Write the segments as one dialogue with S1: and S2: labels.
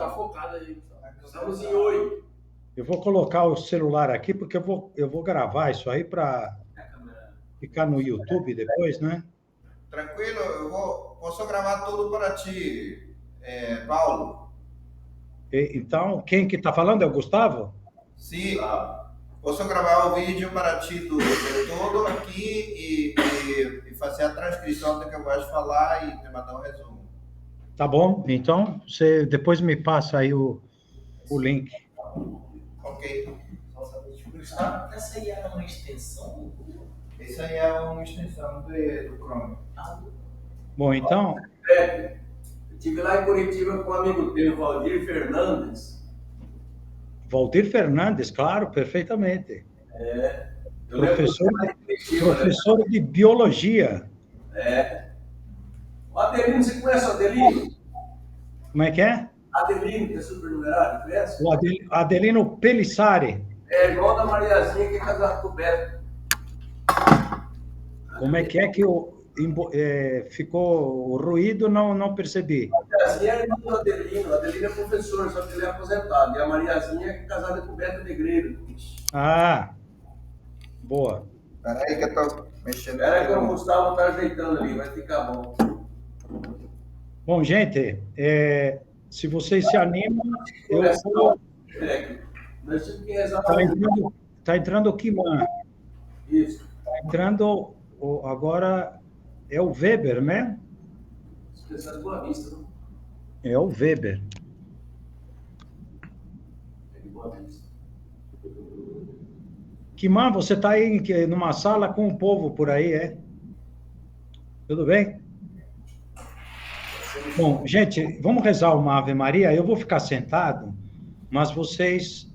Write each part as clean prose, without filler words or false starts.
S1: Tá focado aí, pessoal. Estamos em 8.
S2: Eu vou colocar o celular aqui, porque eu vou gravar isso aí para ficar no YouTube depois, né?
S3: Tranquilo, posso gravar tudo para ti, Paulo.
S2: Então, quem que está falando é o Gustavo?
S3: Sim, posso gravar o vídeo para ti de tudo aqui e fazer a transcrição do que eu gosto de falar e me mandar um resumo.
S2: Tá bom, então você depois me passa aí o link.
S3: Ok.
S1: Gustavo, essa aí é uma extensão?
S3: Essa aí é uma extensão do Chrome.
S2: Bom, então...
S1: Eu estive lá em Curitiba com um amigo teu, Valdir Fernandes.
S2: Valdir Fernandes, claro, perfeitamente. Professor de biologia.
S1: O Adelino, você conhece o Adelino?
S2: Como é que é?
S1: Adelino, que é supernumerário, conhece?
S2: O Adelino Pelissari.
S1: É irmão da Mariazinha, que é casado com o Beto.
S2: Como é que ficou o ruído? Não percebi.
S1: A Mariazinha é irmã do Adelino. O Adelino é professor, só que ele é aposentado. E a Mariazinha é casada com o Beto Negreiro.
S2: Ah, boa.
S3: Peraí que eu tô mexendo.
S1: Espera que o Gustavo tá ajeitando ali, vai ficar bom.
S2: Bom, gente, se vocês se animam, eu vou... Está entrando o Kiman.
S1: Isso.
S2: Está entrando agora é o Weber, né?
S1: Especial de Boa Vista, não?
S2: É o Weber.
S1: É de Boa Vista.
S2: Kiman, você está aí numa sala com o povo por aí, é? Tudo bem? Bom, gente, vamos rezar uma Ave Maria. Eu vou ficar sentado, mas vocês,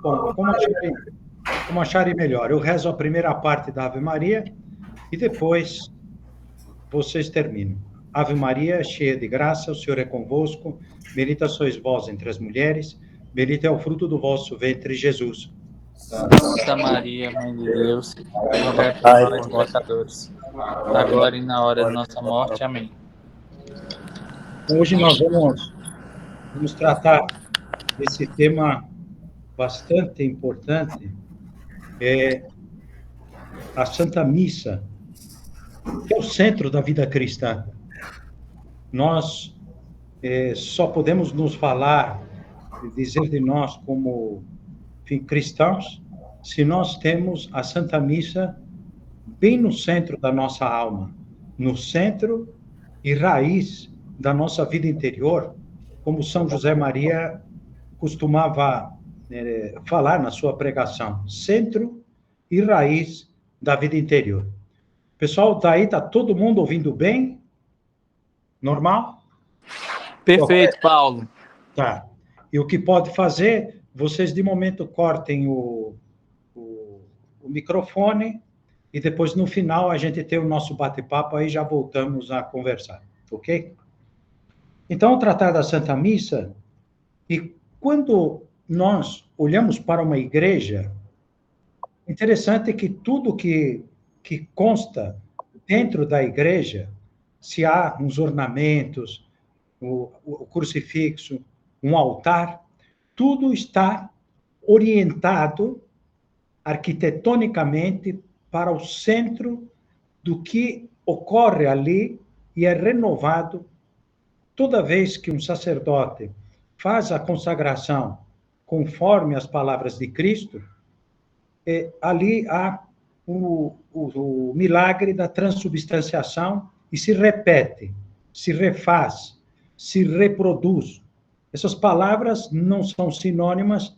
S2: como acharem melhor. Eu rezo a primeira parte da Ave Maria e depois vocês terminam. Ave Maria, cheia de graça, o Senhor é convosco. Bendita sois vós entre as mulheres, bendito é o fruto do vosso ventre, Jesus.
S4: Santa Maria, Mãe de Deus, rogai por nós, pecadores, agora e na hora de nossa morte. Amém.
S2: Hoje nós vamos tratar desse tema bastante importante, a Santa Missa, que é o centro da vida cristã. Nós só podemos nos falar, dizer de nós como cristãos, se nós temos a Santa Missa bem no centro da nossa alma, no centro e raiz da nossa vida interior, como São José Maria costumava falar na sua pregação, centro e raiz da vida interior. Pessoal, daí está todo mundo ouvindo bem? Normal?
S4: Perfeito, Paulo.
S2: Tá. E o que pode fazer, vocês de momento cortem o microfone e depois no final a gente tem o nosso bate-papo, aí já voltamos a conversar, ok? Então, tratar da Santa Missa, e quando nós olhamos para uma igreja, interessante que tudo que consta dentro da igreja, se há uns ornamentos, o crucifixo, um altar, tudo está orientado arquitetonicamente para o centro do que ocorre ali e é renovado toda vez que um sacerdote faz a consagração conforme as palavras de Cristo, ali há o milagre da transubstanciação e se repete, se refaz, se reproduz. Essas palavras não são sinônimas,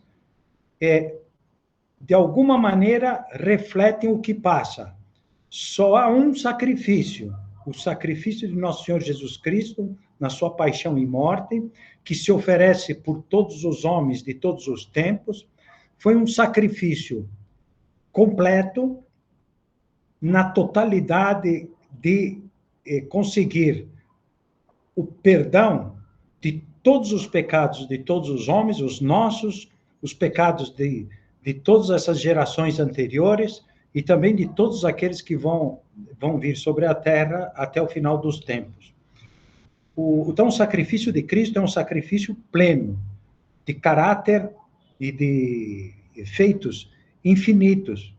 S2: de alguma maneira refletem o que passa. Só há um sacrifício, o sacrifício de Nosso Senhor Jesus Cristo, na sua paixão e morte, que se oferece por todos os homens de todos os tempos, foi um sacrifício completo, na totalidade de conseguir o perdão de todos os pecados de todos os homens, os nossos, os pecados de todas essas gerações anteriores e também de todos aqueles que vão vir sobre a terra até o final dos tempos. Então, o sacrifício de Cristo é um sacrifício pleno, de caráter e de efeitos infinitos,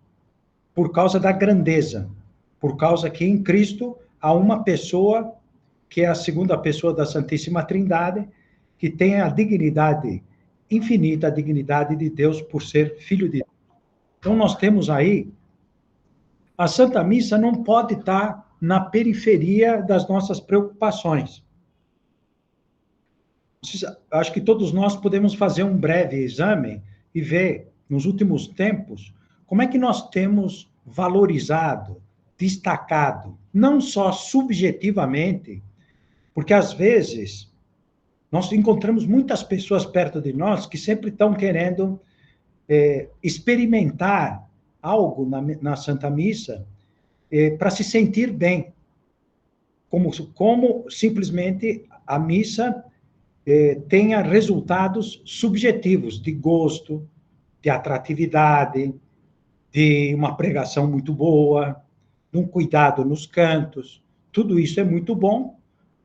S2: por causa da grandeza, por causa que em Cristo há uma pessoa, que é a segunda pessoa da Santíssima Trindade, que tem a dignidade infinita, a dignidade de Deus por ser filho de Deus. Então, nós temos aí, a Santa Missa não pode estar na periferia das nossas preocupações. Acho que todos nós podemos fazer um breve exame e ver, nos últimos tempos, como é que nós temos valorizado, destacado, não só subjetivamente, porque às vezes nós encontramos muitas pessoas perto de nós que sempre estão querendo experimentar algo na Santa Missa para se sentir bem, como simplesmente a missa tenha resultados subjetivos, de gosto, de atratividade, de uma pregação muito boa, de um cuidado nos cantos. Tudo isso é muito bom,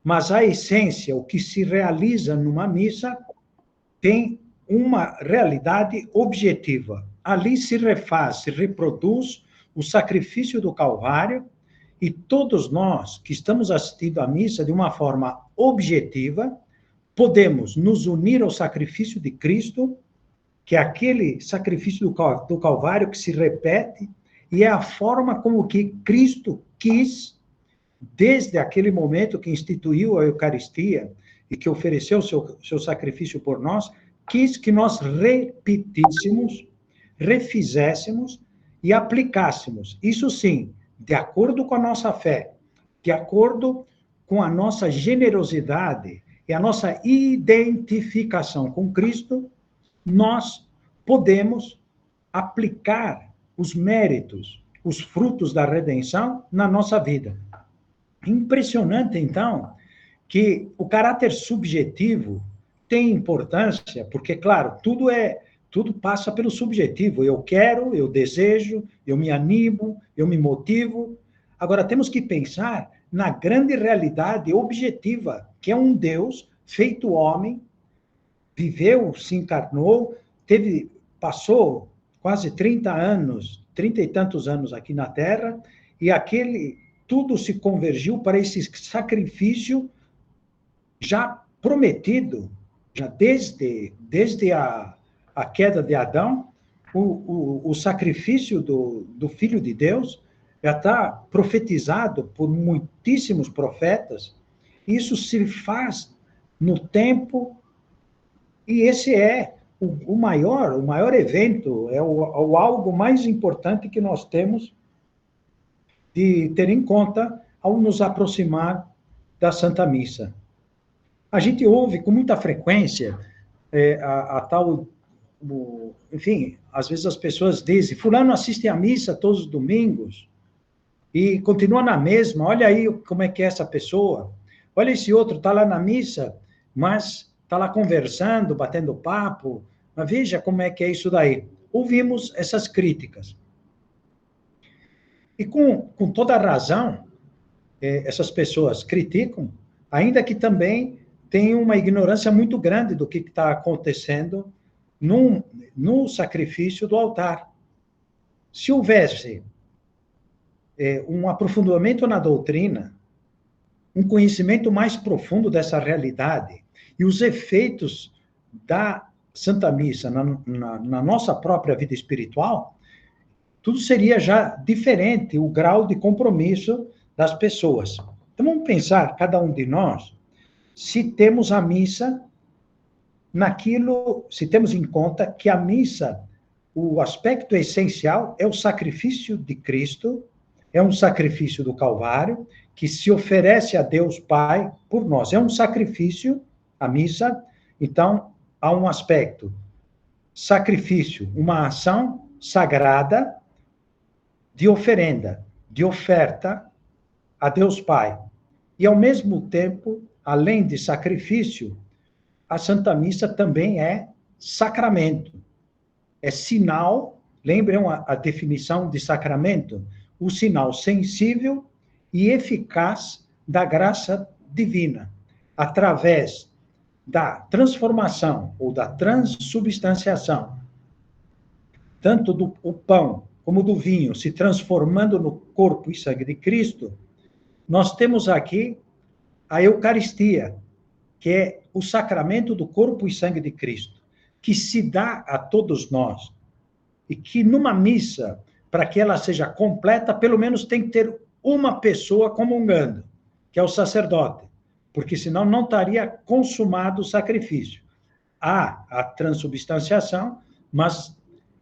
S2: mas a essência, o que se realiza numa missa, tem uma realidade objetiva. Ali se refaz, se reproduz o sacrifício do Calvário, e todos nós que estamos assistindo à missa de uma forma objetiva, podemos nos unir ao sacrifício de Cristo, que é aquele sacrifício do Calvário que se repete, e é a forma como que Cristo quis, desde aquele momento que instituiu a Eucaristia e que ofereceu seu sacrifício por nós, quis que nós repetíssemos, refizéssemos e aplicássemos. Isso sim, de acordo com a nossa fé, de acordo com a nossa generosidade e a nossa identificação com Cristo, nós podemos aplicar os méritos, os frutos da redenção na nossa vida. Impressionante, então, que o caráter subjetivo tem importância, porque, claro, tudo passa pelo subjetivo. Eu quero, eu desejo, eu me animo, eu me motivo. Agora, temos que pensar na grande realidade objetiva, que é um Deus feito homem, viveu, se encarnou, passou quase 30 e tantos anos aqui na Terra, e tudo se convergiu para esse sacrifício já prometido, já desde a queda de Adão, o sacrifício do Filho de Deus já está profetizado por muitíssimos profetas. Isso se faz no tempo, e esse é o maior evento, é o algo mais importante que nós temos de ter em conta ao nos aproximar da Santa Missa. A gente ouve com muita frequência enfim, às vezes as pessoas dizem, fulano assiste à missa todos os domingos e continua na mesma, olha aí como é que é essa pessoa, olha esse outro, está lá na missa, mas está lá conversando, batendo papo, mas veja como é que é isso daí. Ouvimos essas críticas. E com toda a razão, essas pessoas criticam, ainda que também têm uma ignorância muito grande do que está acontecendo no sacrifício do altar. Se houvesse um aprofundamento na doutrina, um conhecimento mais profundo dessa realidade e os efeitos da Santa Missa na nossa própria vida espiritual, tudo seria já diferente, o grau de compromisso das pessoas. Então, vamos pensar, cada um de nós, se temos a missa se temos em conta que a missa, o aspecto essencial é o sacrifício de Cristo, é um sacrifício do Calvário, que se oferece a Deus Pai por nós. É um sacrifício, a missa, então, há um aspecto sacrifício, uma ação sagrada de oferenda, de oferta a Deus Pai. E, ao mesmo tempo, além de sacrifício, a Santa Missa também é sacramento. É sinal, lembram a definição de sacramento? O sinal sensível e eficaz da graça divina. através da transformação ou da transubstanciação, tanto do pão como do vinho, se transformando no corpo e sangue de Cristo, nós temos aqui a Eucaristia, que é o sacramento do corpo e sangue de Cristo, que se dá a todos nós, e que numa missa, para que ela seja completa, pelo menos tem que ter uma pessoa comungando, que é o sacerdote, porque senão não estaria consumado o sacrifício. Há a transubstanciação, mas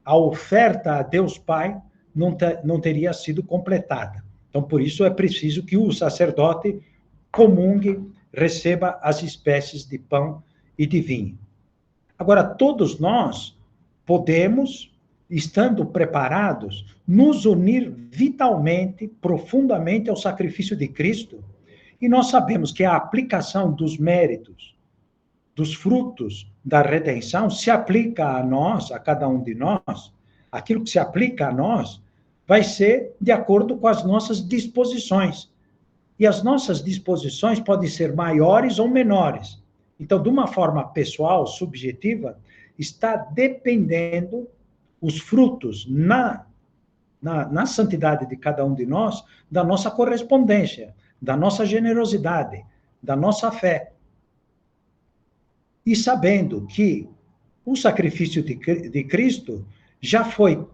S2: a oferta a Deus Pai não teria sido completada. Então, por isso é preciso que o sacerdote comungue, receba as espécies de pão e de vinho. Agora, todos nós podemos, estando preparados, nos unir vitalmente, profundamente ao sacrifício de Cristo, e nós sabemos que a aplicação dos méritos, dos frutos da redenção, se aplica a nós, a cada um de nós. Aquilo que se aplica a nós vai ser de acordo com as nossas disposições. E as nossas disposições podem ser maiores ou menores. Então, de uma forma pessoal, subjetiva, está dependendo os frutos na santidade de cada um de nós, da nossa correspondência, da nossa generosidade, da nossa fé. E sabendo que o sacrifício de Cristo já foi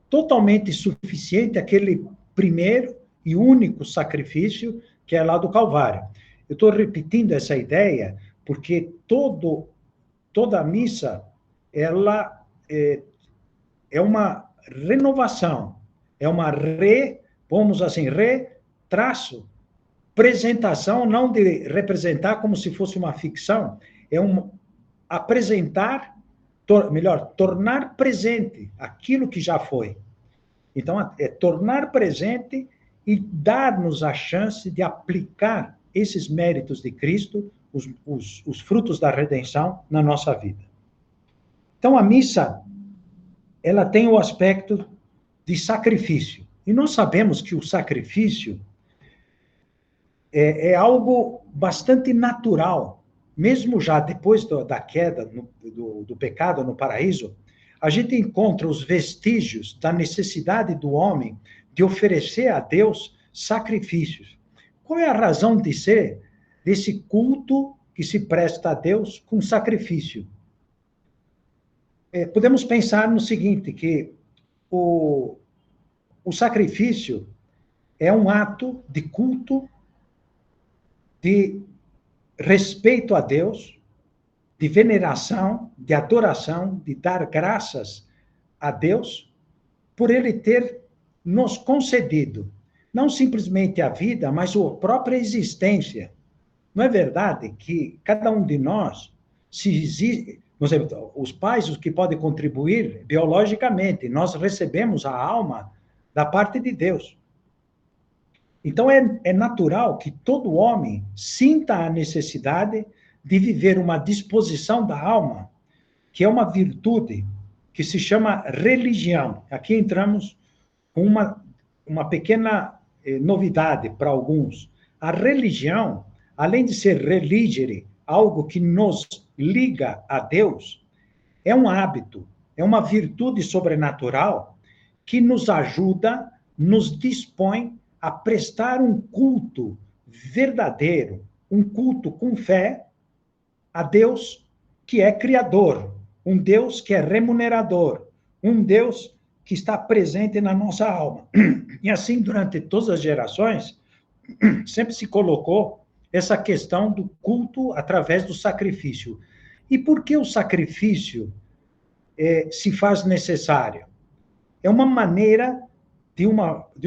S2: totalmente suficiente, aquele primeiro e único sacrifício que é lá do Calvário. Eu estou repetindo essa ideia porque toda a missa, ela é uma renovação, é uma apresentação, não de representar como se fosse uma ficção, é tornar presente aquilo que já foi. Então, é tornar presente e dar-nos a chance de aplicar esses méritos de Cristo, os frutos da redenção, na nossa vida. Então, a missa, ela tem o aspecto de sacrifício. E nós sabemos que o sacrifício é algo bastante natural. Mesmo já depois da queda do pecado no paraíso, a gente encontra os vestígios da necessidade do homem de oferecer a Deus sacrifícios. Qual é a razão de ser desse culto que se presta a Deus com sacrifício? Podemos pensar no seguinte, que o sacrifício é um ato de culto, de respeito a Deus, de veneração, de adoração, de dar graças a Deus por Ele ter nos concedido não simplesmente a vida, mas a própria existência. Não é verdade que cada um de nós, os pais, os que podem contribuir biologicamente, nós recebemos a alma da parte de Deus. Então, é natural que todo homem sinta a necessidade de viver uma disposição da alma, que é uma virtude que se chama religião. Aqui entramos com uma pequena novidade para alguns. A religião, além de ser religere, algo que nos liga a Deus, é um hábito, é uma virtude sobrenatural que nos ajuda, nos dispõe a prestar um culto verdadeiro, um culto com fé a Deus que é criador, um Deus que é remunerador, um Deus que está presente na nossa alma. E assim, durante todas as gerações, sempre se colocou essa questão do culto através do sacrifício. E por que o sacrifício se faz necessário? É uma maneira de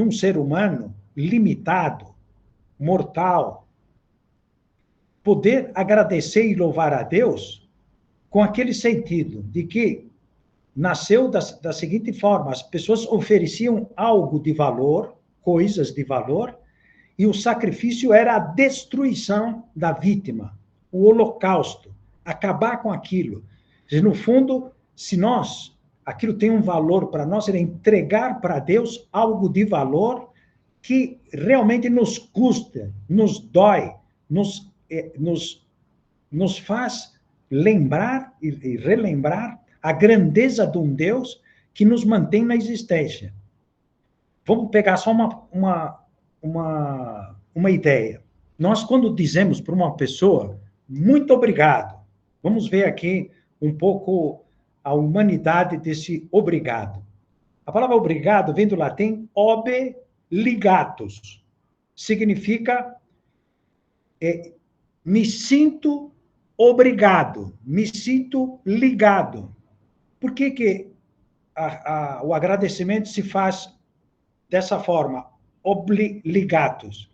S2: um ser humano limitado, mortal, poder agradecer e louvar a Deus com aquele sentido de que nasceu da seguinte forma: as pessoas ofereciam algo de valor, coisas de valor, e o sacrifício era a destruição da vítima, o holocausto, acabar com aquilo. No fundo, aquilo tem um valor para nós, é entregar para Deus algo de valor que realmente nos custa, nos dói, nos nos faz lembrar e relembrar a grandeza de um Deus que nos mantém na existência. Vamos pegar só uma ideia. Nós, quando dizemos para uma pessoa, muito obrigado, vamos ver aqui um pouco a humanidade desse obrigado. A palavra obrigado vem do latim obligatus. Significa me sinto obrigado, me sinto ligado. Por que o agradecimento se faz dessa forma, obligatus?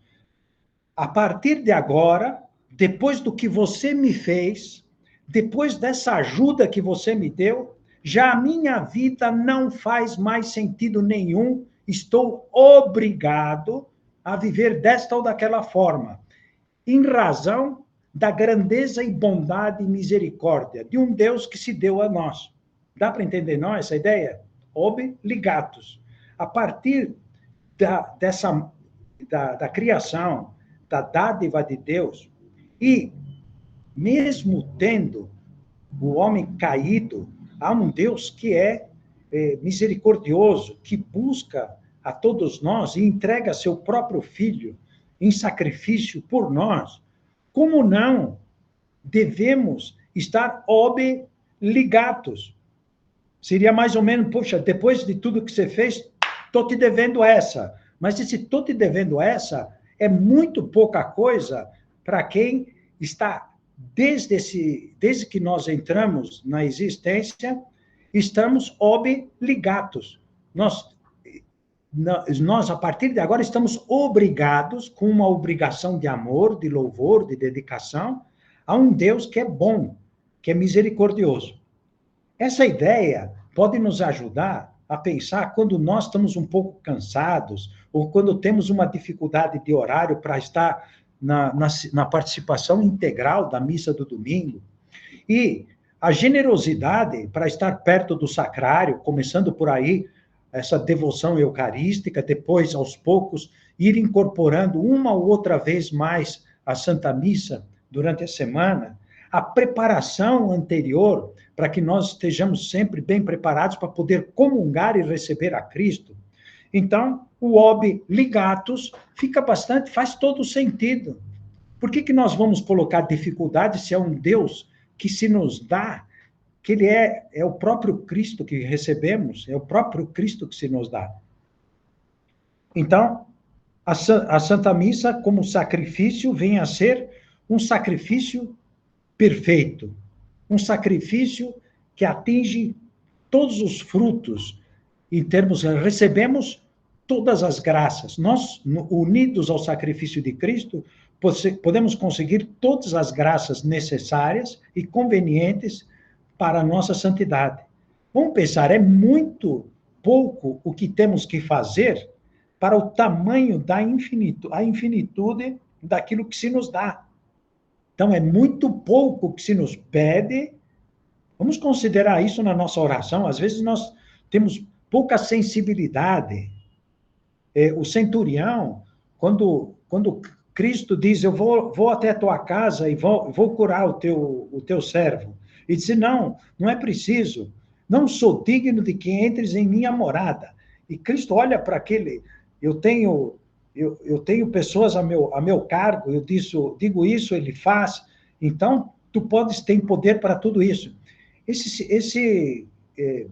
S2: A partir de agora, depois do que você me fez, depois dessa ajuda que você me deu, já a minha vida não faz mais sentido nenhum, estou obrigado a viver desta ou daquela forma, em razão da grandeza e bondade e misericórdia de um Deus que se deu a nós. Dá para entender, não, essa ideia? Obligatus. A partir da criação, da dádiva de Deus, e mesmo tendo o homem caído, há um Deus que é misericordioso, que busca a todos nós e entrega seu próprio filho em sacrifício por nós. Como não devemos estar obrigados? Seria mais ou menos, poxa, depois de tudo que você fez, estou te devendo essa. Mas esse estou te devendo essa é muito pouca coisa para quem está, desde que nós entramos na existência, estamos obrigados. Nós, a partir de agora, estamos obrigados, com uma obrigação de amor, de louvor, de dedicação, a um Deus que é bom, que é misericordioso. Essa ideia pode nos ajudar a pensar quando nós estamos um pouco cansados, ou quando temos uma dificuldade de horário para estar na participação integral da missa do domingo. E a generosidade para estar perto do sacrário, começando por aí, essa devoção eucarística, depois, aos poucos, ir incorporando uma ou outra vez mais a Santa Missa durante a semana, a preparação anterior para que nós estejamos sempre bem preparados para poder comungar e receber a Cristo. Então, o obligatus faz todo sentido. Por que nós vamos colocar dificuldade se é um Deus que se nos dá, que ele é o próprio Cristo que recebemos, é o próprio Cristo que se nos dá. Então, a Santa Missa, como sacrifício, vem a ser um sacrifício perfeito, um sacrifício que atinge todos os frutos, em termos, recebemos todas as graças. Nós, unidos ao sacrifício de Cristo, podemos conseguir todas as graças necessárias e convenientes para a nossa santidade. Vamos pensar, é muito pouco o que temos que fazer para o tamanho da infinitude daquilo que se nos dá. Então, é muito pouco que se nos pede. Vamos considerar isso na nossa oração. Às vezes nós temos pouca sensibilidade. O centurião, quando Cristo diz, eu vou até a tua casa e vou curar o teu servo. E disse, não é preciso. Não sou digno de que entres em minha morada. E Cristo olha para aquele, eu tenho pessoas a meu cargo, eu digo isso, ele faz, então tu ter poder para tudo isso.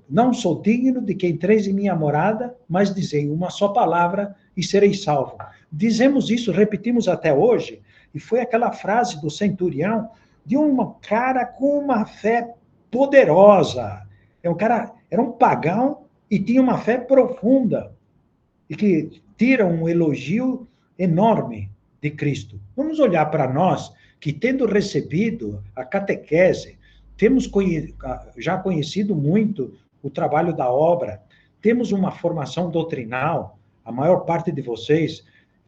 S2: Não sou digno de que entreis em minha morada, mas dizei uma só palavra e serei salvo. Dizemos isso, repetimos até hoje, e foi aquela frase do centurião, de um cara com uma fé poderosa. Era um pagão e tinha uma fé profunda, e que tira um elogio enorme de Cristo. Vamos olhar para nós, que tendo recebido a catequese, temos já conhecido muito o trabalho da obra, temos uma formação doutrinal, a maior parte de vocês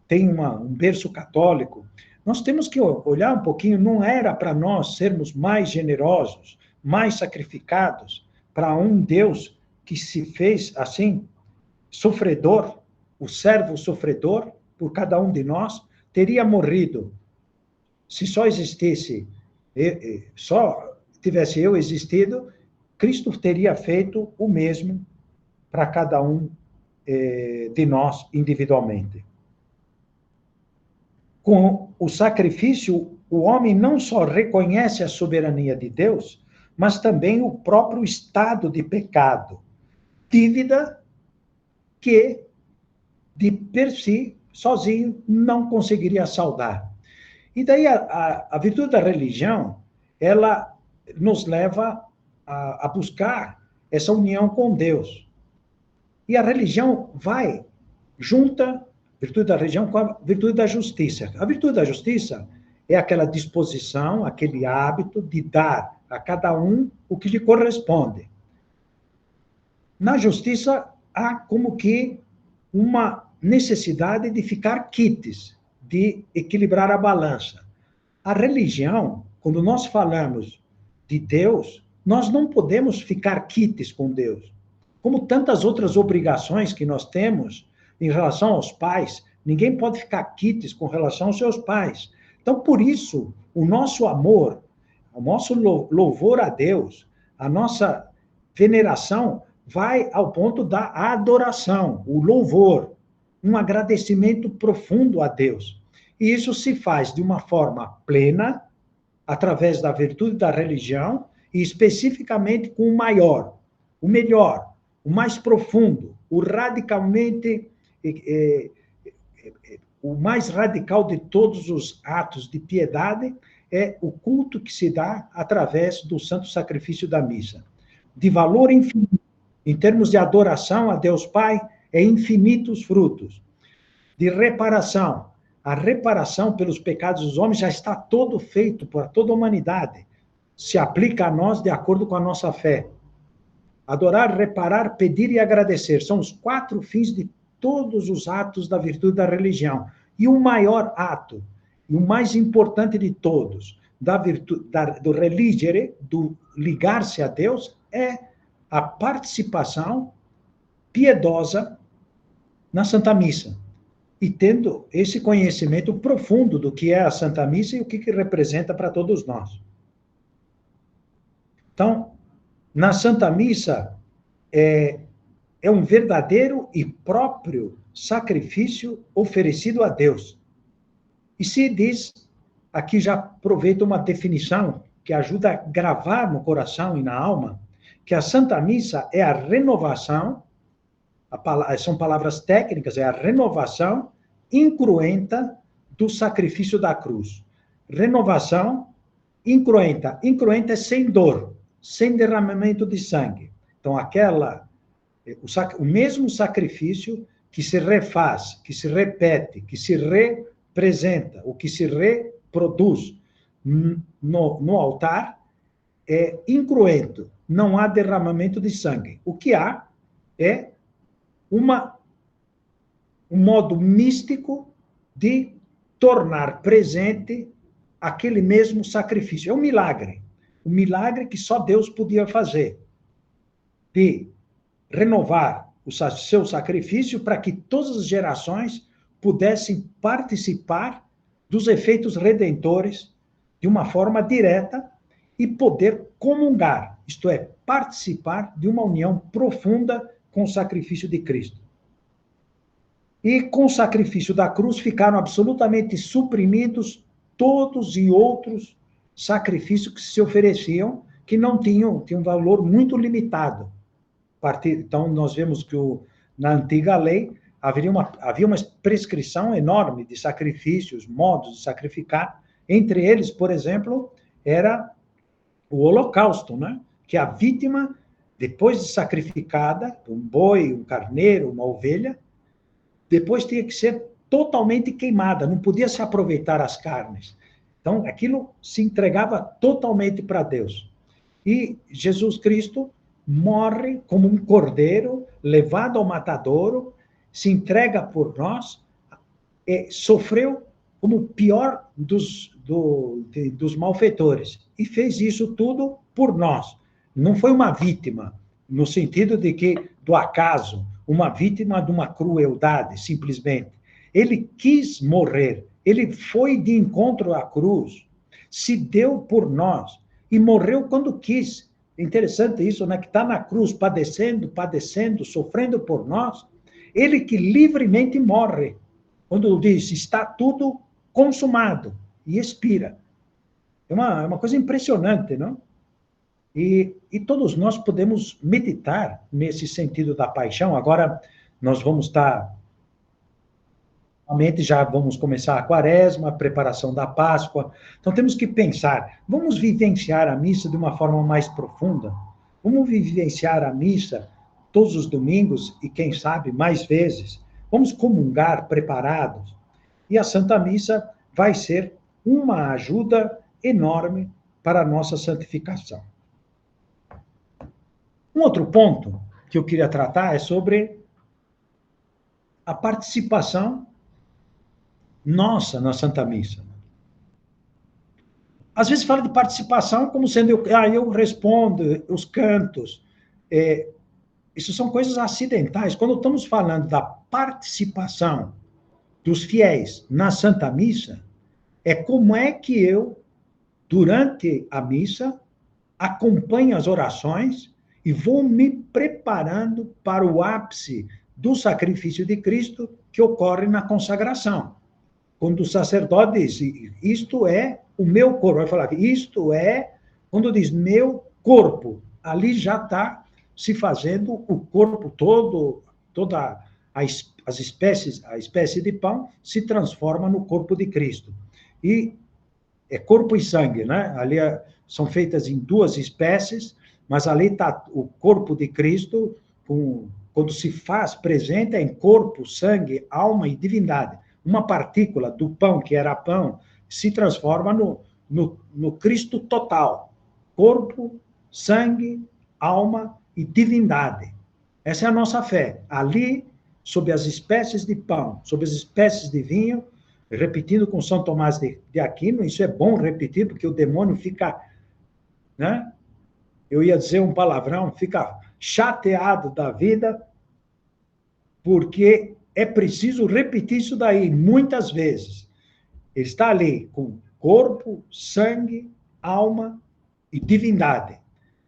S2: tem um berço católico, nós temos que olhar um pouquinho, não era para nós sermos mais generosos, mais sacrificados, para um Deus que se fez assim, sofredor, o servo sofredor, por cada um de nós, teria morrido se só existisse Só tivesse eu existido, Cristo teria feito o mesmo para cada um de nós individualmente. Com o sacrifício, o homem não só reconhece a soberania de Deus, mas também o próprio estado de pecado, dívida que, de per si, sozinho, não conseguiria saldar. E daí a virtude da religião, ela nos leva a buscar essa união com Deus. E a religião vai junta a virtude da religião com a virtude da justiça. A virtude da justiça é aquela disposição, aquele hábito de dar a cada um o que lhe corresponde. Na justiça, há como que uma necessidade de ficar quites, de equilibrar a balança. A religião, quando nós falamos de Deus, nós não podemos ficar quites com Deus. Como tantas outras obrigações que nós temos em relação aos pais, ninguém pode ficar quites com relação aos seus pais. Então, por isso, o nosso amor, o nosso louvor a Deus, a nossa veneração vai ao ponto da adoração, o louvor, um agradecimento profundo a Deus. E isso se faz de uma forma plena, através da virtude da religião, e especificamente com o maior, o melhor, o mais profundo, o radicalmente, o mais radical de todos os atos de piedade é o culto que se dá através do santo sacrifício da missa. De valor infinito, em termos de adoração a Deus Pai, é infinitos frutos. De reparação, a reparação pelos pecados dos homens já está todo feito por toda a humanidade. Se aplica a nós de acordo com a nossa fé. Adorar, reparar, pedir e agradecer são os 4 fins de todos os atos da virtude da religião. E o maior ato, e o mais importante de todos, da virtude, do religere, do ligar-se a Deus, é a participação piedosa na Santa Missa. E tendo esse conhecimento profundo do que é a Santa Missa e o que representa para todos nós. Então, na Santa Missa, é um verdadeiro e próprio sacrifício oferecido a Deus. E se diz, aqui já aproveito uma definição que ajuda a gravar no coração e na alma, que a Santa Missa é a renovação, são palavras técnicas, é a renovação incruenta do sacrifício da cruz. Renovação incruenta. Incruenta é sem dor, sem derramamento de sangue. Então, o mesmo sacrifício que se refaz, que se repete, que se representa, ou que se reproduz no altar, é incruento. Não há derramamento de sangue. O que há é um modo místico de tornar presente aquele mesmo sacrifício. É um milagre que só Deus podia fazer, de renovar o seu sacrifício para que todas as gerações pudessem participar dos efeitos redentores de uma forma direta e poder comungar, isto é, participar de uma união profunda com o sacrifício de Cristo. E com o sacrifício da cruz ficaram absolutamente suprimidos todos e outros sacrifícios que se ofereciam, que não tinham um valor muito limitado. Então, nós vemos que na antiga lei havia uma prescrição enorme de sacrifícios, modos de sacrificar. Entre eles, por exemplo, era o holocausto, né? Que a vítima, depois de sacrificada, um boi, um carneiro, uma ovelha, depois tinha que ser totalmente queimada, não podia se aproveitar as carnes. Então, aquilo se entregava totalmente para Deus. E Jesus Cristo morre como um cordeiro, levado ao matadouro, se entrega por nós, sofreu como o pior dos malfeitores, e fez isso tudo por nós. Não foi uma vítima, no sentido de que, do acaso, uma vítima de uma crueldade, simplesmente. Ele quis morrer, ele foi de encontro à cruz, se deu por nós e morreu quando quis. É interessante isso, né? Que está na cruz, padecendo, sofrendo por nós. Ele que livremente morre, quando diz, está tudo consumado, e expira. É uma coisa impressionante, não? E todos nós podemos meditar nesse sentido da paixão. Agora, nós vamos estar... Realmente já vamos começar a quaresma, a preparação da Páscoa. Então, temos que pensar, vamos vivenciar a missa de uma forma mais profunda? Vamos vivenciar a missa todos os domingos e, quem sabe, mais vezes? Vamos comungar preparados? E a Santa Missa vai ser uma ajuda enorme para a nossa santificação. Um outro ponto que eu queria tratar é sobre a participação nossa na Santa Missa. Às vezes fala de participação como sendo eu respondo, os cantos. Isso são coisas acidentais. Quando estamos falando da participação dos fiéis na Santa Missa, é como é que eu, durante a missa, acompanho as orações e vou me preparando para o ápice do sacrifício de Cristo que ocorre na consagração. Quando o sacerdote diz, isto é o meu corpo, vai falar, isto é, quando diz meu corpo, ali já está se fazendo o corpo todo, toda a espécie de pão se transforma no corpo de Cristo. E é corpo e sangue, né? Ali são feitas em duas espécies, mas ali está o corpo de Cristo, quando se faz presente, é em corpo, sangue, alma e divindade. Uma partícula do pão, que era pão, se transforma no Cristo total. Corpo, sangue, alma e divindade. Essa é a nossa fé. Ali, sob as espécies de pão, sob as espécies de vinho, repetindo com São Tomás de Aquino, isso é bom repetir, porque o demônio fica, né? Eu ia dizer um palavrão, fica chateado da vida, porque é preciso repetir isso daí muitas vezes. Ele está ali com corpo, sangue, alma e divindade.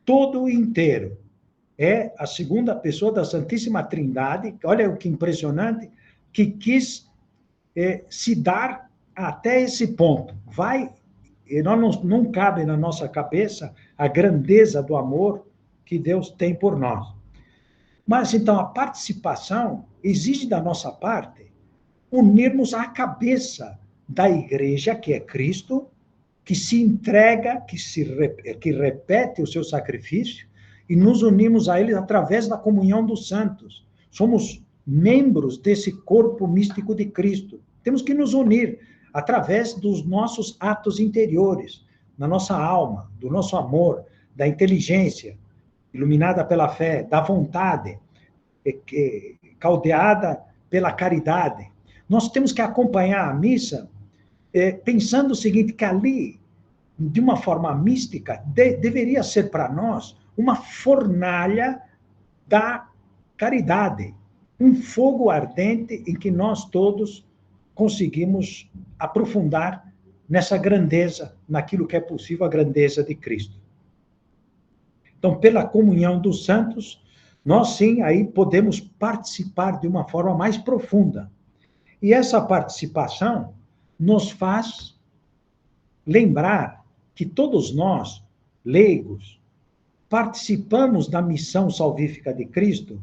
S2: Todo inteiro. É a segunda pessoa da Santíssima Trindade, olha o que impressionante, que quis se dar até esse ponto. Não cabe na nossa cabeça a grandeza do amor que Deus tem por nós. Mas, então, a participação exige da nossa parte unirmos à cabeça da igreja, que é Cristo, que se entrega, que repete o seu sacrifício, e nos unimos a ele através da comunhão dos santos. Somos membros desse corpo místico de Cristo. Temos que nos unir através dos nossos atos interiores, da nossa alma, do nosso amor, da inteligência, iluminada pela fé, da vontade, caldeada pela caridade. Nós temos que acompanhar a missa pensando o seguinte, que ali, de uma forma mística, deveria ser para nós uma fornalha da caridade, um fogo ardente em que nós todos conseguimos aprofundar nessa grandeza, naquilo que é possível, a grandeza de Cristo. Então, pela comunhão dos santos, nós sim, aí podemos participar de uma forma mais profunda. E essa participação nos faz lembrar que todos nós, leigos, participamos da missão salvífica de Cristo,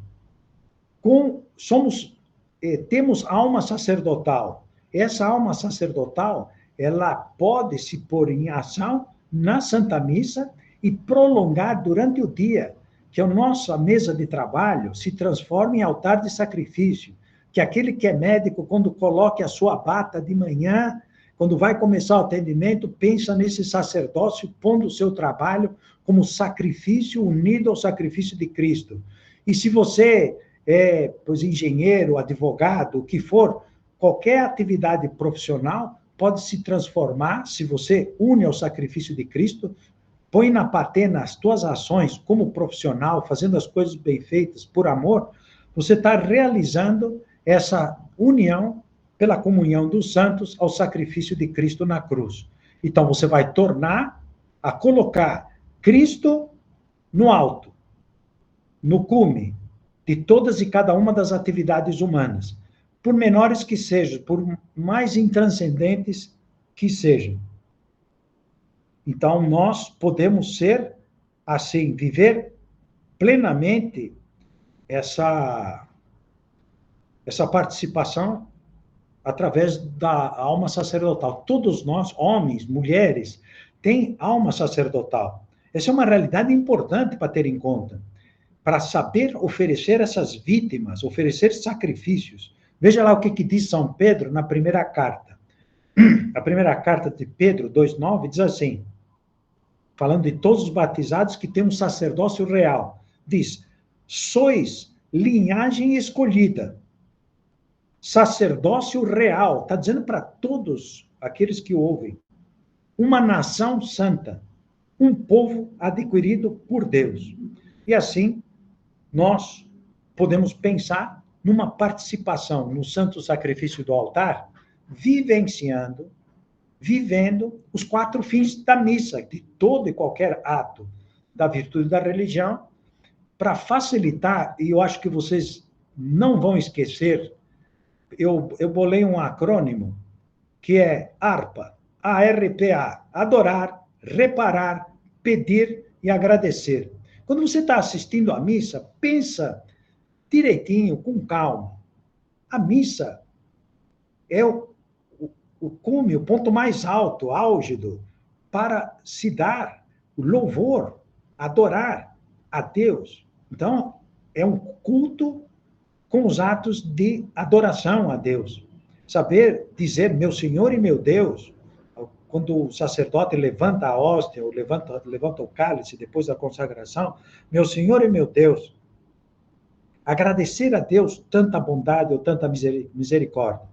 S2: temos alma sacerdotal. Essa alma sacerdotal, ela pode se pôr em ação na Santa Missa e prolongar durante o dia, que a nossa mesa de trabalho se transforme em altar de sacrifício, que aquele que é médico, quando coloque a sua bata de manhã, quando vai começar o atendimento, pensa nesse sacerdócio, pondo o seu trabalho como sacrifício unido ao sacrifício de Cristo. E se você engenheiro, advogado, o que for, qualquer atividade profissional pode se transformar, se você une ao sacrifício de Cristo, põe na patena as tuas ações como profissional, fazendo as coisas bem feitas por amor, você está realizando essa união pela comunhão dos santos ao sacrifício de Cristo na cruz. Então, você vai tornar a colocar Cristo no alto, no cume de todas e cada uma das atividades humanas, por menores que sejam, por mais intranscendentes que sejam. Então, nós podemos ser, assim, viver plenamente essa participação através da alma sacerdotal. Todos nós, homens, mulheres, têm alma sacerdotal. Essa é uma realidade importante para ter em conta, para saber oferecer essas vítimas, oferecer sacrifícios. Veja lá o que diz São Pedro na primeira carta. A primeira carta de Pedro 2,9 diz assim, falando de todos os batizados que têm um sacerdócio real, diz, sois linhagem escolhida, sacerdócio real, está dizendo para todos aqueles que ouvem, uma nação santa, um povo adquirido por Deus. E assim, nós podemos pensar numa participação no santo sacrifício do altar, vivendo os 4 fins da missa, de todo e qualquer ato da virtude da religião, para facilitar, e eu acho que vocês não vão esquecer, eu bolei um acrônimo, que é ARPA, ARPA, adorar, reparar, pedir e agradecer. Quando você está assistindo à missa, pensa direitinho, com calma. A missa é o cume, o ponto mais alto, álgido, para se dar o louvor, adorar a Deus. Então, é um culto com os atos de adoração a Deus. Saber dizer, meu Senhor e meu Deus, quando o sacerdote levanta a hóstia, ou levanta o cálice depois da consagração, meu Senhor e meu Deus, agradecer a Deus tanta bondade ou tanta misericórdia.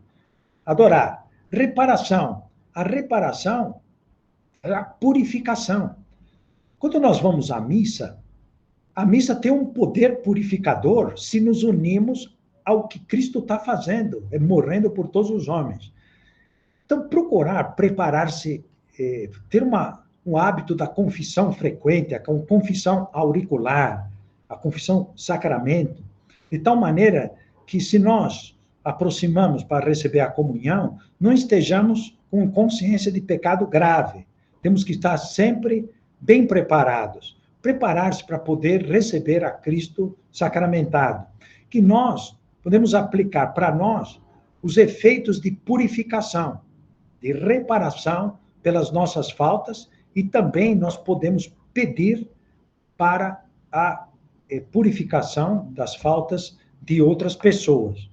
S2: Adorar. Reparação. A reparação é a purificação. Quando nós vamos à missa, a missa tem um poder purificador se nos unimos ao que Cristo está fazendo, morrendo por todos os homens. Então, procurar preparar-se, ter um hábito da confissão frequente, a confissão auricular, a confissão sacramento, de tal maneira que se nós aproximamos para receber a comunhão, não estejamos com consciência de pecado grave. Temos que estar sempre bem preparados. Preparar-se para poder receber a Cristo sacramentado. Que nós podemos aplicar para nós os efeitos de purificação, de reparação pelas nossas faltas, e também nós podemos pedir para a purificação das faltas de outras pessoas.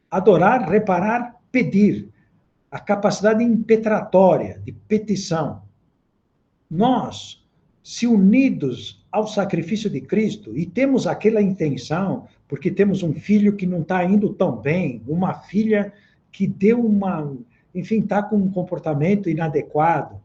S2: Adorar, reparar, pedir. A capacidade impetratória, de petição. Nós, se unidos ao sacrifício de Cristo, e temos aquela intenção, porque temos um filho que não está indo tão bem, uma filha que deu enfim, está com um comportamento inadequado,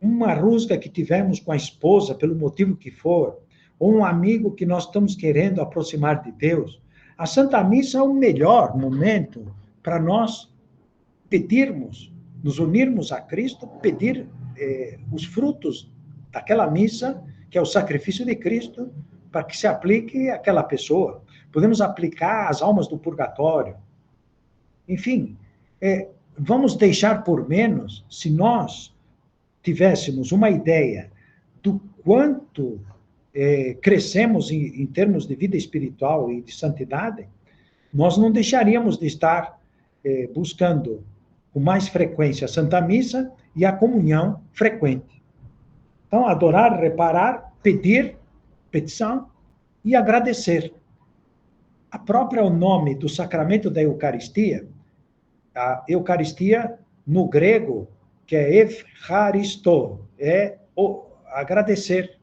S2: uma rusga que tivemos com a esposa, pelo motivo que for, ou um amigo que nós estamos querendo aproximar de Deus, a Santa Missa é o melhor momento para nós pedirmos, nos unirmos a Cristo, pedir os frutos daquela missa, que é o sacrifício de Cristo, para que se aplique àquela pessoa. Podemos aplicar às almas do purgatório. Enfim, vamos deixar por menos, se nós tivéssemos uma ideia do quanto crescemos em termos de vida espiritual e de santidade, nós não deixaríamos de estar buscando com mais frequência a Santa Missa e a comunhão frequente. Então, adorar, reparar, pedir, petição e agradecer. A própria o nome do sacramento da Eucaristia, a Eucaristia no grego, que é Evcharisto, é agradecer.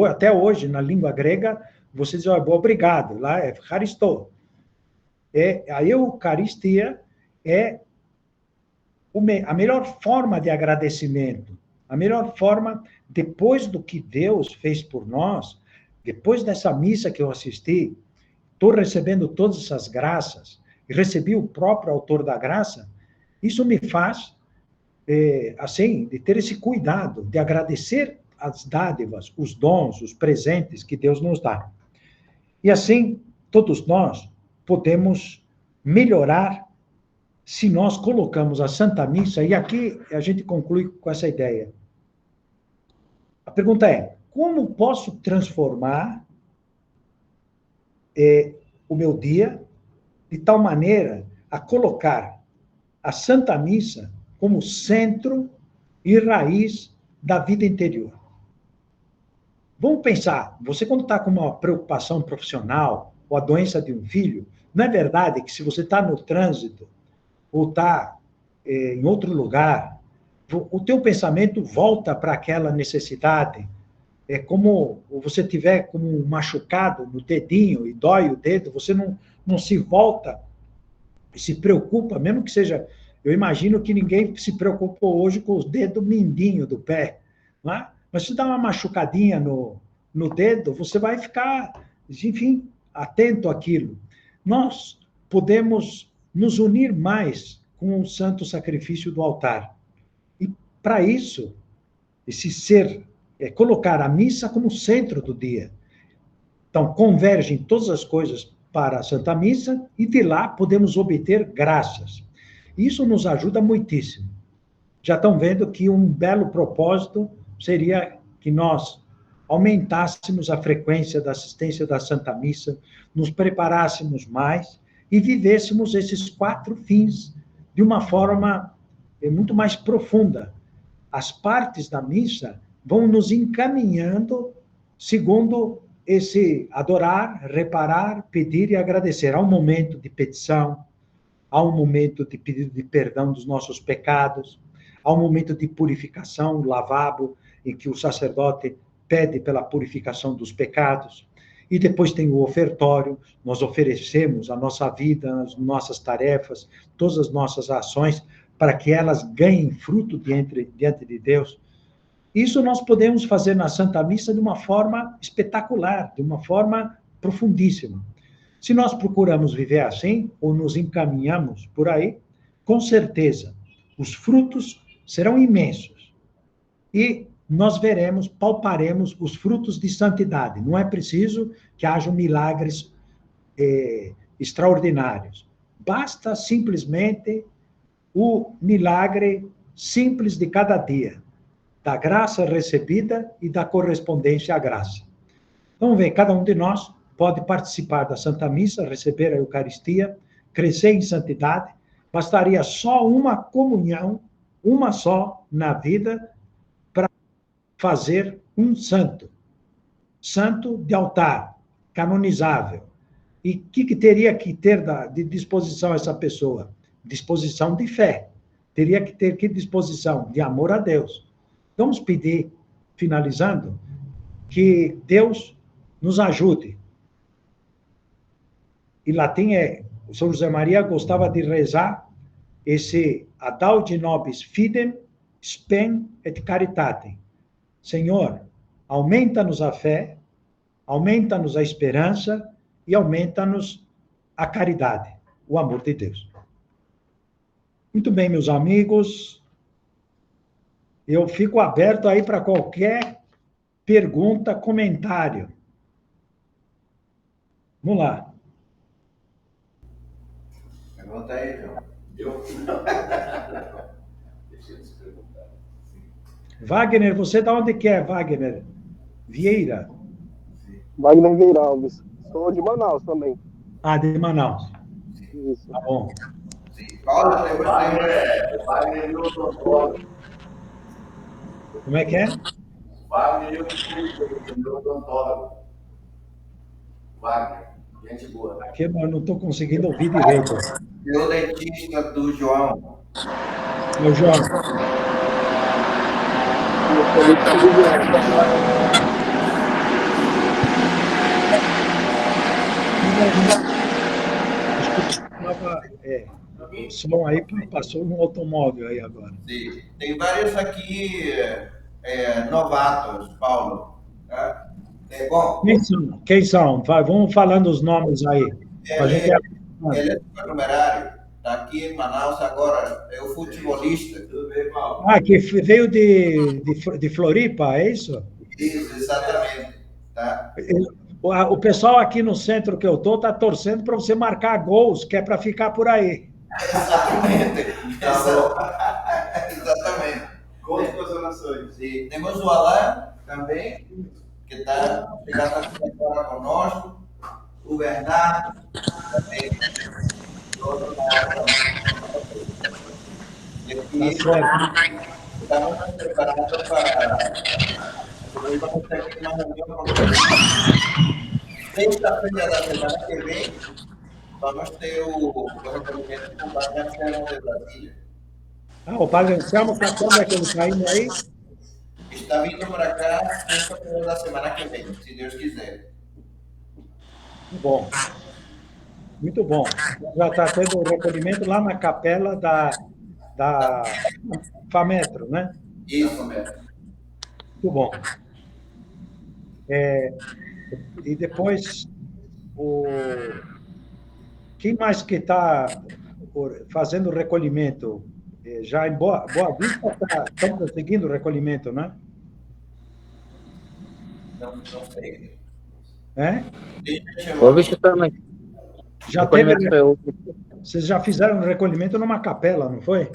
S2: Até hoje, na língua grega, você diz obrigado, lá é Evcharisto. A Eucaristia é a melhor forma de agradecimento, a melhor forma, depois do que Deus fez por nós, depois dessa missa que eu assisti, estou recebendo todas essas graças, e recebi o próprio autor da graça, isso me faz assim, de ter esse cuidado, de agradecer as dádivas, os dons, os presentes que Deus nos dá. E assim, todos nós podemos melhorar se nós colocamos a Santa Missa, e aqui a gente conclui com essa ideia. A pergunta é, como posso transformar o meu dia de tal maneira a colocar a Santa Missa como centro e raiz da vida interior? Vamos pensar, você quando está com uma preocupação profissional ou a doença de um filho, não é verdade que se você está no trânsito ou está em outro lugar, o teu pensamento volta para aquela necessidade? É como você tiver como um machucado no dedinho e dói o dedo, você não se volta e se preocupa, mesmo que seja... Eu imagino que ninguém se preocupou hoje com os dedos mindinho do pé, não é? Mas se dá uma machucadinha no dedo, você vai ficar, enfim, atento àquilo. Nós podemos nos unir mais com o santo sacrifício do altar. E, para isso, esse ser, colocar a missa como centro do dia. Então, convergem todas as coisas para a Santa Missa e de lá podemos obter graças. Isso nos ajuda muitíssimo. Já estão vendo que um belo propósito seria que nós aumentássemos a frequência da assistência da Santa Missa, nos preparássemos mais e vivêssemos esses 4 fins de uma forma muito mais profunda. As partes da missa vão nos encaminhando segundo esse adorar, reparar, pedir e agradecer. Há um momento de petição, há um momento de pedido de perdão dos nossos pecados, há um momento de purificação, lavabo, em que o sacerdote pede pela purificação dos pecados. E depois tem o ofertório, nós oferecemos a nossa vida, as nossas tarefas, todas as nossas ações, para que elas ganhem fruto diante de Deus. Isso nós podemos fazer na Santa Missa de uma forma espetacular, de uma forma profundíssima. Se nós procuramos viver assim, ou nos encaminhamos por aí, com certeza, os frutos serão imensos. E nós veremos, palparemos os frutos de santidade. Não é preciso que hajam milagres extraordinários. Basta simplesmente o milagre simples de cada dia, da graça recebida e da correspondência à graça. Então, vem, cada um de nós pode participar da Santa Missa, receber a Eucaristia, crescer em santidade. Bastaria só uma comunhão, uma só na vida, para fazer um santo. Santo de altar, canonizável. E o que teria que ter de disposição essa pessoa? Disposição de fé. Teria que ter que disposição? De amor a Deus. Vamos pedir, finalizando, que Deus nos ajude. Em latim o São José Maria gostava de rezar esse Adaude nobis fidem, spem et caritatem. Senhor, aumenta-nos a fé, aumenta-nos a esperança e aumenta-nos a caridade, o amor de Deus. Muito bem, meus amigos, eu fico aberto aí para qualquer pergunta, comentário. Vamos lá.
S3: Pergunta aí, João.
S1: Eu? Deixa eu te perguntar.
S2: Wagner, você de onde que é, Wagner? Vieira?
S5: Wagner Vieira Alves. Sou de Manaus também.
S2: Ah, de Manaus.
S5: Isso.
S2: Tá bom.
S3: Paulo, tem
S1: Wagner e o odontólogo.
S2: Como é que é?
S1: Wagner e o odontólogo. Wagner, gente boa.
S2: Aqui eu não estou conseguindo ouvir direito.
S3: E o dentista do João.
S2: Meu João. Som aí, passou um automóvel aí agora.
S3: Sim. Tem vários aqui novatos, Paulo. Tá? Bom,
S2: Quem são? Vamos falando os nomes aí. A gente...
S3: ele é supernumerário, está aqui em Manaus agora, é o futebolista.
S1: Tudo bem, Paulo?
S2: Ah, que veio de Floripa, é isso?
S3: Isso, exatamente. Tá?
S2: O pessoal aqui no centro que eu tô tá torcendo para você marcar gols, que é para ficar por aí.
S3: Exatamente.
S1: Tá
S3: Exatamente.
S1: Conte com as orações.
S3: Sim. Temos o Alain também, que está chegando aqui agora conosco. O Bernardo também. E aqui estamos nos preparando para. Hoje vamos ter aqui uma reunião com sexta-feira da semana que vem. Vamos ter o recolhimento com o Padre Anselmo de Brasília.
S2: Ah, o Padre Anselmo, quando é que ele está indo aí?
S3: Está vindo para cá sexta-feira da semana que vem, se Deus quiser.
S2: Muito bom. Muito bom. Já está tendo o recolhimento lá na capela da FAMetro, né?
S3: Isso.
S2: Muito bom. E depois, quem mais que está fazendo o recolhimento? Já em Boa Vista estão conseguindo o recolhimento, né?
S3: Não sei.
S2: É?
S6: Boa Vista também.
S2: Já teve, vocês já fizeram um recolhimento numa capela, não foi?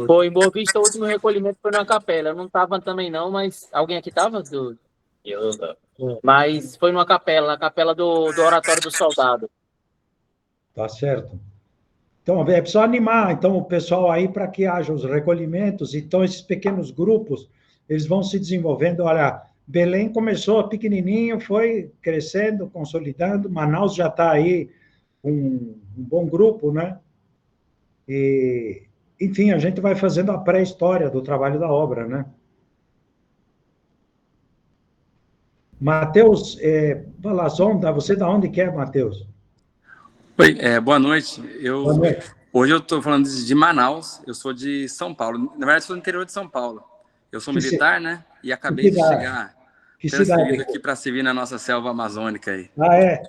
S6: Foi em Boa Vista, o último recolhimento foi na capela. Eu não estava também não, mas alguém aqui estava? Eu não. Mas foi numa capela, na capela do Oratório do Soldado.
S2: Tá certo. Então, é só animar então, o pessoal aí para que haja os recolhimentos. Então, esses pequenos grupos, eles vão se desenvolvendo. Olha, Belém começou pequenininho, foi crescendo, consolidando. Manaus já está aí um bom grupo, né? E, enfim, a gente vai fazendo a pré-história do trabalho da obra, né? Matheus Palazonda, você da onde que é, Matheus?
S7: Oi, boa noite.
S2: Boa noite.
S7: Hoje eu estou falando de Manaus, eu sou de São Paulo. Na verdade, sou do interior de São Paulo. Eu sou militar, né? E acabei de chegar transferido aqui para servir na nossa selva amazônica aí.
S2: Ah, é?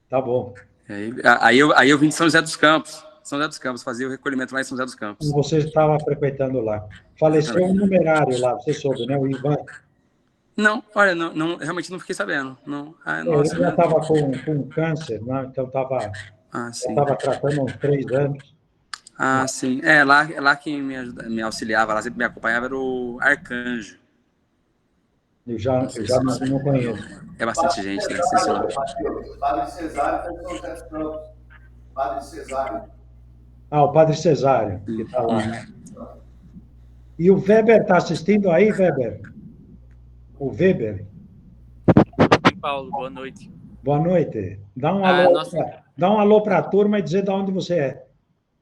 S2: Tá bom.
S7: Aí eu vim de São José dos Campos. São José dos Campos, fazia o recolhimento lá em São José dos Campos.
S2: Você estava frequentando lá. Faleceu um numerário lá, você soube, né? O Ivan.
S7: Não, olha, não, realmente não fiquei sabendo. Não,
S2: Ele já estava com câncer, né? Então estava tratando há uns 3 anos.
S7: Ah, sim. Lá quem me auxiliava, lá sempre me acompanhava era o Arcanjo.
S2: Eu já não conheço.
S7: É bastante gente, né? Sim, senhor.
S1: Padre Cesário está em São José dos Campos. Padre Cesário.
S2: Ah, o Padre Cesário, que está lá. E o Weber está assistindo aí, Weber? O Weber?
S4: Paulo, boa noite.
S2: Boa noite. Dá um alô para a turma e dizer de onde você é.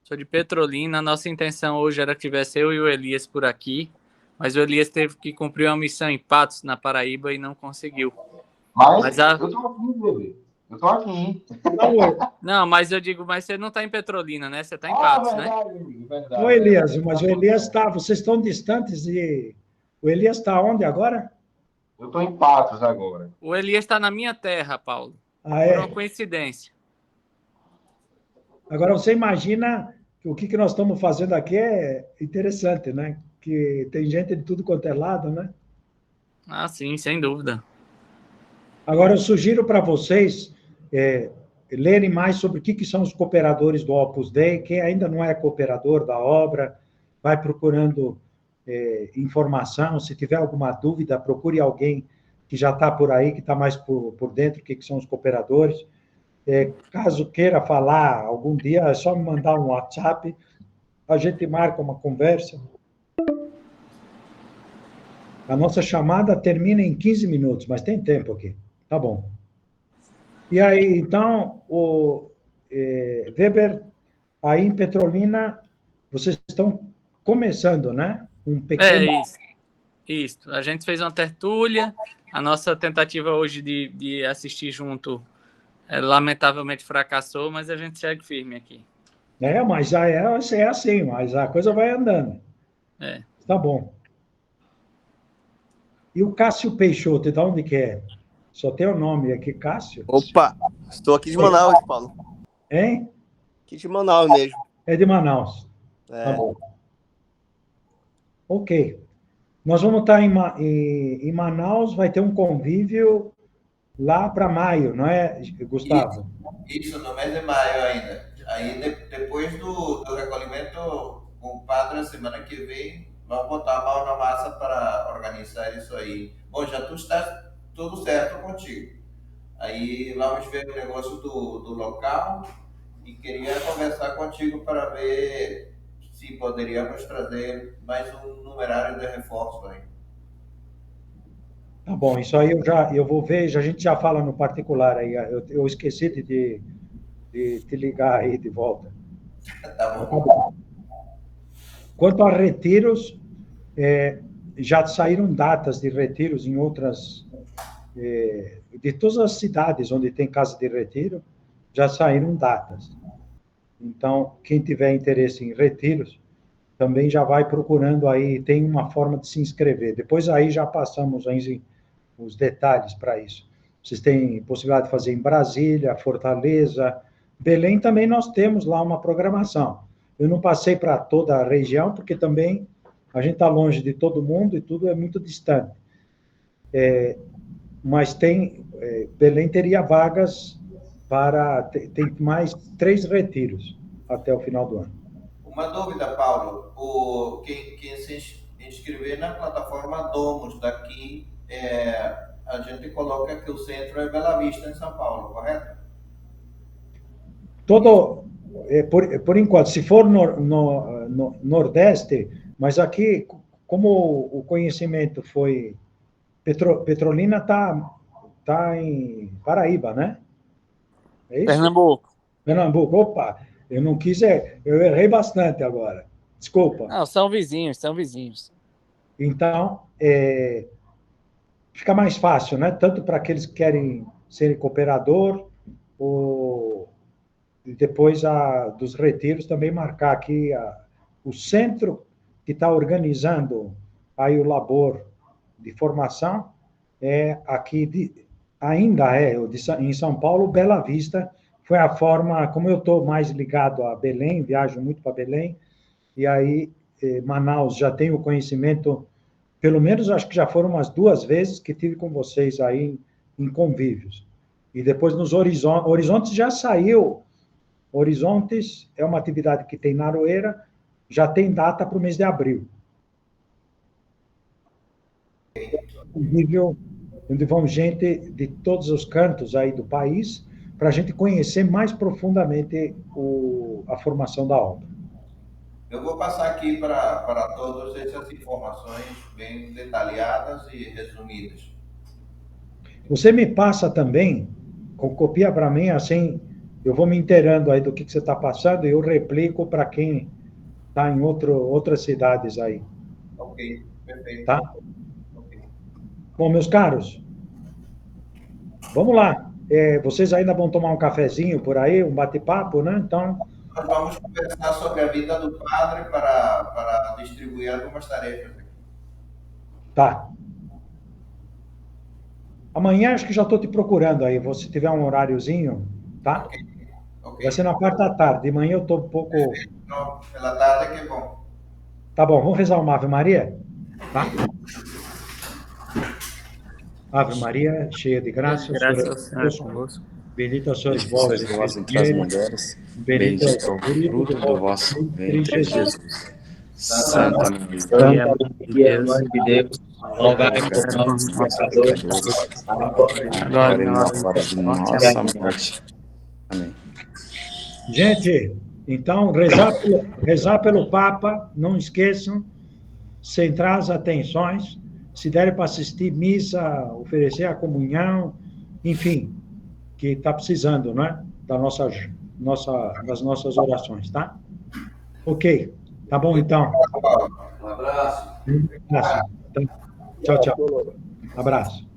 S4: Sou de Petrolina. Nossa intenção hoje era que tivesse eu e o Elias por aqui, mas o Elias teve que cumprir uma missão em Patos, na Paraíba, e não conseguiu.
S8: Mas eu tô aqui, bebê. Eu tô aqui.
S4: Não, mas eu digo, mas você não está em Petrolina, né? Você está em Patos,
S8: verdade,
S4: né?
S8: Amigo, verdade.
S2: Ô, Elias, mas o Elias está... Vocês estão distantes e... O Elias está onde agora?
S8: Eu tô em Patos agora.
S4: O Elias está na minha terra, Paulo.
S2: Ah, é?
S4: Por uma coincidência.
S2: Agora, você imagina que o que nós estamos fazendo aqui é interessante, né? Que tem gente de tudo quanto é lado, né?
S4: Ah, sim, sem dúvida.
S2: Agora, eu sugiro para vocês lerem mais sobre o que são os cooperadores do Opus Dei. Quem ainda não é cooperador da obra, vai procurando informação. Se tiver alguma dúvida, procure alguém que já está por aí, que está mais por dentro, o que são os cooperadores. Caso queira falar algum dia, é só me mandar um WhatsApp, a gente marca uma conversa. A nossa chamada termina em 15 minutos, mas tem tempo aqui. Tá bom. E aí, então, Weber, aí em Petrolina, vocês estão começando, né? Um pequeno...
S4: Isso. A gente fez uma tertúlia. A nossa tentativa hoje de assistir junto lamentavelmente fracassou, mas a gente segue firme aqui.
S2: Mas já é assim, mas a coisa vai andando. Tá bom. E o Cássio Peixoto, de onde que é? Só tem o nome aqui, Cássio?
S9: Opa, estou aqui de Manaus, Paulo.
S2: Hein?
S9: Aqui de Manaus mesmo.
S2: É de Manaus.
S9: É.
S2: Tá bom. Ok. Nós vamos estar em Manaus, vai ter um convívio lá para maio, não é, Gustavo?
S3: Isso, no mês de maio ainda. Aí, depois do recolhimento com o padre, a semana que vem, vamos botar a mão na massa para organizar isso aí. Bom, já tu está tudo certo contigo. Aí vamos ver o negócio do local e queria conversar contigo para ver se poderíamos trazer mais um numerário de reforço aí.
S2: Tá bom, isso aí eu vou ver, a gente já fala no particular aí. Eu esqueci de te ligar aí de volta.
S3: Tá bom.
S2: Quanto a retiros, já saíram datas de retiros em outras, de todas as cidades onde tem casa de retiro, já saíram datas. Então, quem tiver interesse em retiros, também já vai procurando aí, tem uma forma de se inscrever. Depois aí já passamos aí os detalhes para isso. Vocês têm possibilidade de fazer em Brasília, Fortaleza, Belém também nós temos lá uma programação. Eu não passei para toda a região, porque também a gente está longe de todo mundo e tudo é muito distante. Mas Belém teria vagas para... Tem mais 3 retiros até o final do ano.
S3: Uma dúvida, Paulo. Quem se inscrever na plataforma Domus daqui, a gente coloca que o centro é Bela Vista, em São Paulo, correto?
S2: Por enquanto, se for no Nordeste, mas aqui, como o conhecimento foi... Petrolina está em Paraíba, né? É isso? Pernambuco, opa, eu não quis, eu errei bastante agora. Desculpa.
S4: Não, são vizinhos.
S2: Então, fica mais fácil, né? Tanto para aqueles que querem ser cooperador, e depois dos retiros também marcar aqui o centro que está organizando aí o labor de formação, em São Paulo, Bela Vista, foi a forma, como eu estou mais ligado a Belém, viajo muito para Belém, e aí Manaus já tem o conhecimento, pelo menos acho que já foram umas 2 vezes que tive com vocês aí em convívios. E depois nos Horizontes já saiu. Horizontes é uma atividade que tem na Aroeira, já tem data para o mês de abril. Convívio onde vão gente de todos os cantos aí do país, para a gente conhecer mais profundamente a formação da obra.
S3: Eu vou passar aqui para todos essas informações bem detalhadas e resumidas.
S2: Você me passa também, copia para mim, assim, eu vou me inteirando aí do que você está passando e eu replico para quem está em outras cidades aí.
S3: Ok, perfeito.
S2: Tá? Okay. Bom, meus caros, vamos lá. Vocês ainda vão tomar um cafezinho por aí, um bate-papo, né? Então...
S3: Nós vamos conversar sobre a vida do padre para distribuir algumas tarefas.
S2: Tá. Amanhã acho que já estou te procurando aí. Se tiver um horáriozinho, tá?
S3: Okay.
S2: Vai ser na parte da tarde. De manhã eu estou um pouco...
S3: Não, pela tarde é que é bom.
S2: Tá bom, vamos rezar uma Ave Maria? Tá? Ave Maria, cheia de graça,
S4: Graças ao Senhor é convosco.
S2: Bendita sois vós entre as mulheres, bendito é o fruto do vosso ventre, Jesus.
S7: Santa Maria,
S6: Mãe de Deus, rogai por nós, pecadores,
S7: agora e na hora de nossa morte. Amém.
S2: Gente, então, rezar pelo Papa, não esqueçam, centrar as atenções, se derem para assistir missa, oferecer a comunhão, enfim, que está precisando, né, das nossas orações, tá? Ok, tá bom então.
S3: Um abraço.
S2: Tchau, tchau. Abraço.